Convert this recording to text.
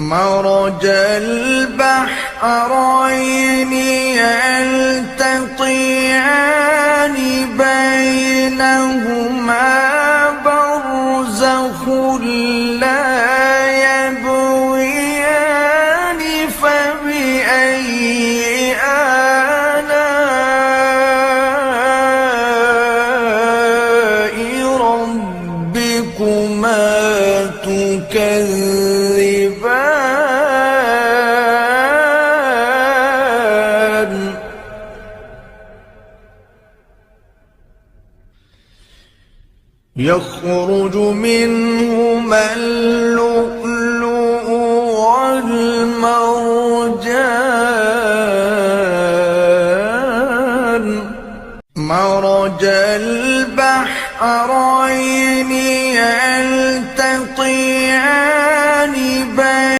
مرج البحرين يلتقيان بينهما برزخ لا يبغيان فبأي آلاء ربكما تكذبان يخرج منهما اللؤلؤ